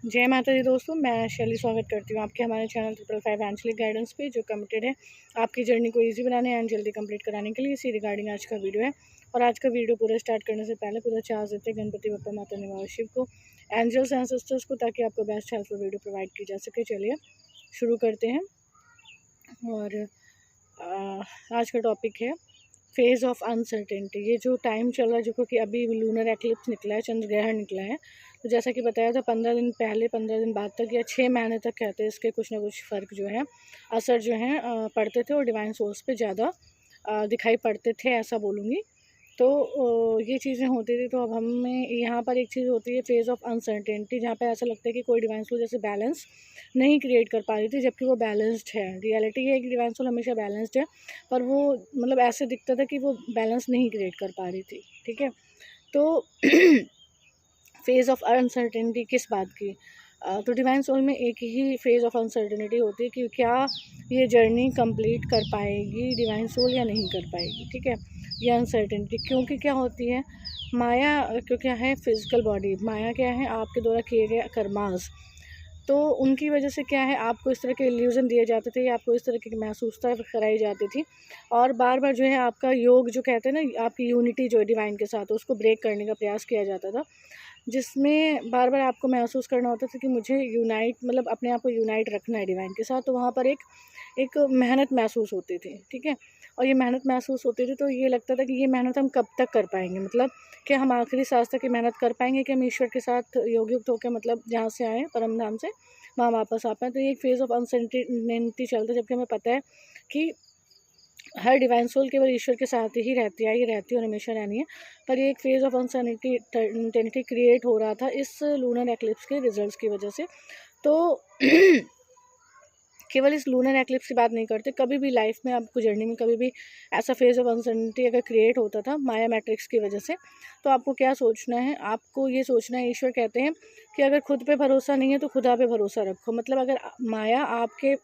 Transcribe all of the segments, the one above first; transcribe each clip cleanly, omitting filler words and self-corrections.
जय माता दी दोस्तों, मैं शैली स्वागत करती हूँ आपके हमारे चैनल 555 एंजलिक गाइडेंस पे, जो कमिटेड है आपकी जर्नी को इजी बनाने एंड जल्दी कंप्लीट कराने के लिए। इसी रिगार्डिंग आज का वीडियो है। और आज का वीडियो पूरा स्टार्ट करने से पहले पूरा चार्ज देते हैं गणपति बप्पा, माता निवास शिव को, एंजल्स एंड सिस्टर्स को, ताकि आपको बेस्ट हेल्पफुल वीडियो प्रोवाइड की जा सके। चलिए शुरू करते हैं। और आज का टॉपिक है फेज़ ऑफ अनसर्टेनिटी। ये जो टाइम चल रहा है, जो क्योंकि अभी लूनर एक्लिप्स निकला है, चंद्र ग्रहण निकला है, तो जैसा कि बताया था 15 दिन पहले, 15 दिन बाद तक या 6 महीने तक कहते हैं इसके कुछ ना कुछ फ़र्क जो है, असर जो है पड़ते थे और डिवाइन सोर्स पे ज़्यादा दिखाई पड़ते थे, ऐसा बोलूँगी। तो ये चीज़ें होती थी। तो अब हमें यहाँ पर एक चीज़ होती है फेज़ ऑफ अनसर्टेनिटी, जहाँ पे ऐसा लगता है कि कोई डिवाइन सोल जैसे बैलेंस नहीं क्रिएट कर पा रही थी, जबकि वो बैलेंस्ड है। रियलिटी ये है कि डिवाइन सोल हमेशा बैलेंस्ड है, पर वो मतलब ऐसे दिखता था कि वो बैलेंस नहीं क्रिएट कर पा रही थी। ठीक है, तो फेज़ ऑफ अनसर्टेनिटी किस बात की? तो डिवाइन सोल में एक ही फेज़ ऑफ अनसर्टेनिटी होती है कि क्या ये जर्नी कंप्लीट कर पाएगी डिवाइन सोल या नहीं कर पाएगी। ठीक है, ये अनसर्टेनिटी क्योंकि क्या होती है, माया क्यों क्या है, फिजिकल बॉडी, माया क्या है, आपके द्वारा किए गए कर्मास। तो उनकी वजह से क्या है, आपको इस तरह के इल्यूज़न दिए जाते थे, आपको इस तरह की महसूसता कराई जाती थी, और बार बार जो है आपका योग जो कहते हैं ना, आपकी यूनिटी जो है डिवाइन के साथ, उसको ब्रेक करने का प्रयास किया जाता था, जिसमें बार बार आपको महसूस करना होता था कि मुझे यूनाइट, मतलब अपने आप को यूनाइट रखना है डिवाइन के साथ। तो वहाँ पर एक मेहनत महसूस होती थी। ठीक है, और ये मेहनत महसूस होती थी, तो ये लगता था कि ये मेहनत हम कब तक कर पाएंगे, मतलब क्या हम आखिरी सांस तक ये मेहनत कर पाएंगे कि हम ईश्वर के साथ योगयुक्त होकर, मतलब जहाँ से आए परम धाम से वहाँ वापस आ पाएँ। तो ये एक फेज़ ऑफ अनसर्टेनिटी चलता है, जबकि हमें पता है कि हर डिवाइन सोल केवल ईश्वर के साथ ही रहती है, ये रहती है और हमेशा रहनी है। पर ये एक फेज़ ऑफ अनसर्टेनिटी क्रिएट हो रहा था इस लूनर एक्लिप्स के रिजल्ट्स की वजह से। तो केवल इस लूनर एक्लिप्स की बात नहीं करते, कभी भी लाइफ में आपको जर्नी में कभी भी ऐसा फेज़ ऑफ अनसर्टेनिटी अगर क्रिएट होता था माया मैट्रिक्स की वजह से, तो आपको क्या सोचना है, आपको ये सोचना है, ईश्वर कहते हैं कि अगर खुद पे भरोसा नहीं है तो खुदा पे भरोसा रखो। मतलब अगर माया आपके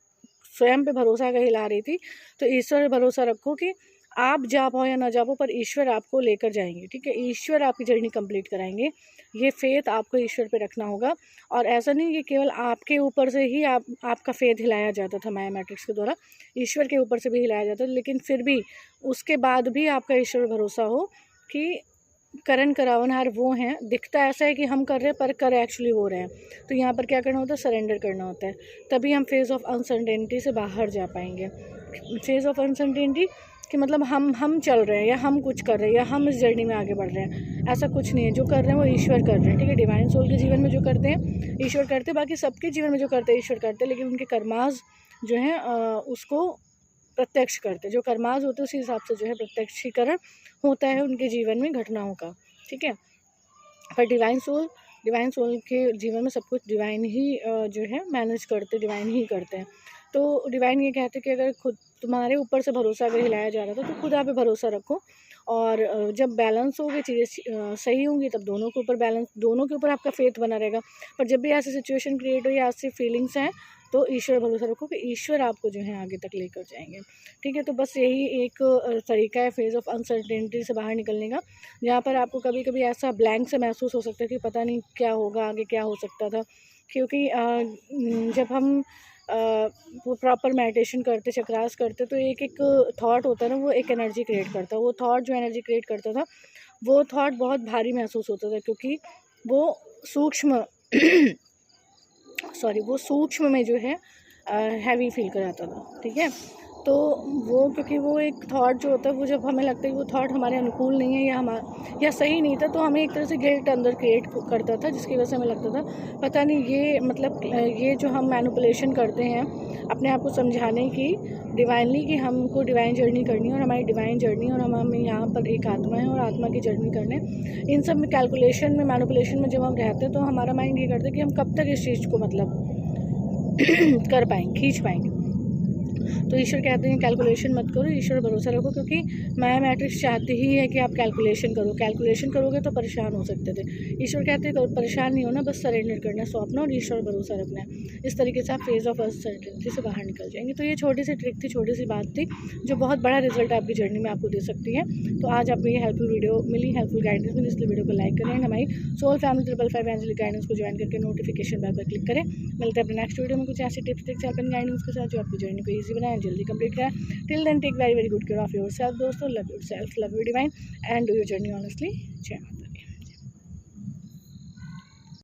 स्वयं पे भरोसा अगर हिला रही थी, तो ईश्वर पे भरोसा रखो कि आप जा पाओ या ना जा पाओ, पर ईश्वर आपको लेकर जाएंगे। ठीक है, ईश्वर आपकी जर्नी कंप्लीट कराएंगे। ये फेथ आपको ईश्वर पे रखना होगा। और ऐसा नहीं कि केवल आपके ऊपर से ही आपका फेथ हिलाया जाता था माया मैट्रिक्स के द्वारा, ईश्वर के ऊपर से भी हिलाया जाता था, लेकिन फिर भी उसके बाद भी आपका ईश्वर भरोसा हो कि करण करावनहार वो हैं। दिखता ऐसा है कि हम कर रहे हैं, पर कर एक्चुअली वो रहे हैं। तो यहाँ पर क्या करना होता है, सरेंडर करना होता है, तभी हम फेज़ ऑफ अनसर्टेनिटी से बाहर जा पाएंगे। फेज़ ऑफ अनसर्टेनिटी कि मतलब हम चल रहे हैं या हम कुछ कर रहे हैं या हम इस जर्नी में आगे बढ़ रहे हैं, ऐसा कुछ नहीं है। जो कर रहे हैं वो ईश्वर कर रहे हैं। ठीक है, डिवाइन सोल के जीवन में जो करते हैं ईश्वर करते हैं, बाकी सबके जीवन में जो करते हैं ईश्वर करते हैं, लेकिन उनके कर्माज जो हैं उसको प्रत्यक्ष करते हैं। जो कर्माज होते हैं उसी हिसाब से जो है प्रत्यक्षीकरण होता है उनके जीवन में घटनाओं का। ठीक है, पर डिवाइन सोल के जीवन में सब कुछ डिवाइन ही जो है मैनेज करते, डिवाइन ही करते हैं। तो डिवाइन ये कहते हैं कि अगर खुद तुम्हारे ऊपर से भरोसा अगर हिलाया जा रहा था, तो खुदा पे भरोसा रखो। और जब बैलेंस होगी, चीज़ें सही होंगी, तब दोनों के ऊपर बैलेंस, दोनों के ऊपर आपका फेथ बना रहेगा। पर जब भी ऐसी सिचुएशन क्रिएट हो या ऐसी फीलिंग्स हैं, तो ईश्वर भरोसा रखो कि ईश्वर आपको जो है आगे तक लेकर जाएंगे। ठीक है, तो बस यही एक तरीका है फेज़ ऑफ अनसर्टेनिटी से बाहर निकलने का, जहाँ पर आपको कभी कभी ऐसा ब्लैंक से महसूस हो सकता है कि पता नहीं क्या होगा आगे, क्या हो सकता था। क्योंकि जब हम वो प्रॉपर मेडिटेशन करते, चक्रास करते, तो एक थॉट होता है ना, वो एक एनर्जी क्रिएट करता है। वो थॉट जो एनर्जी क्रिएट करता था, वो थॉट बहुत भारी महसूस होता था, क्योंकि वो सूक्ष्म वो सूक्ष्म में जो है हैवी फील कराता था। ठीक है, तो वो क्योंकि वो एक थॉट जो होता है, वो जब हमें लगता है कि वो थॉट हमारे अनुकूल नहीं है या सही नहीं था, तो हमें एक तरह से गिल्ट अंदर क्रिएट करता था, जिसकी वजह से हमें लगता था पता नहीं ये, मतलब ये जो हम मैनिपुलेशन करते हैं अपने आप को समझाने की डिवाइनली कि हमको डिवाइन जर्नी करनी है और हमारी डिवाइन जर्नी, और हम यहाँ पर एक आत्मा है और आत्मा की जर्नी करने, इन सब में कैलकुलेशन में, मैनिपुलेशन में जब हम रहते हैं, तो हमारा माइंड ये करता है कि हम कब तक इस चीज़ को मतलब कर पाएंगे, खींच पाएंगे। तो ईश्वर कहते हैं कैलकुलेशन मत करो, ईश्वर भरोसा रखो, क्योंकि मैथमेटिक्स चाहती ही है कि आप कैलकुलेशन करो। कैलकुलेशन करोगे तो परेशान हो सकते थे। ईश्वर कहते हैं परेशान नहीं होना, बस सरेंडर करना, सौंपना और ईश्वर भरोसा रखना है। इस तरीके से आप फेज़ ऑफ अनसर्टेनिटी से बाहर निकल जाएंगे। तो ये छोटी सी ट्रिक थी, छोटी सी बात थी, जो बहुत बड़ा रिजल्ट आपकी जर्नी में आपको दे सकती है। तो आज आपको ये हेल्पफुल वीडियो मिली, हेल्पफुल गाइडेंस मिली, इसलिए वीडियो को लाइक करें। हमारी सोल फैमिली 555 एंजलिक गाइडेंस को ज्वाइन करके नोटिफिकेशन बेल पर क्लिक करें। मिलते हैं अपने नेक्स्ट वीडियो में कुछ ऐसी tips tricks help and guidance के साथ, जो आपकी जर्नी को ईजी बनाए, जल्दी कंप्लीट कराएं। Till then take very very good care of your self दोस्तों। Love your self, love you divine and do your journey honestly. जय माता।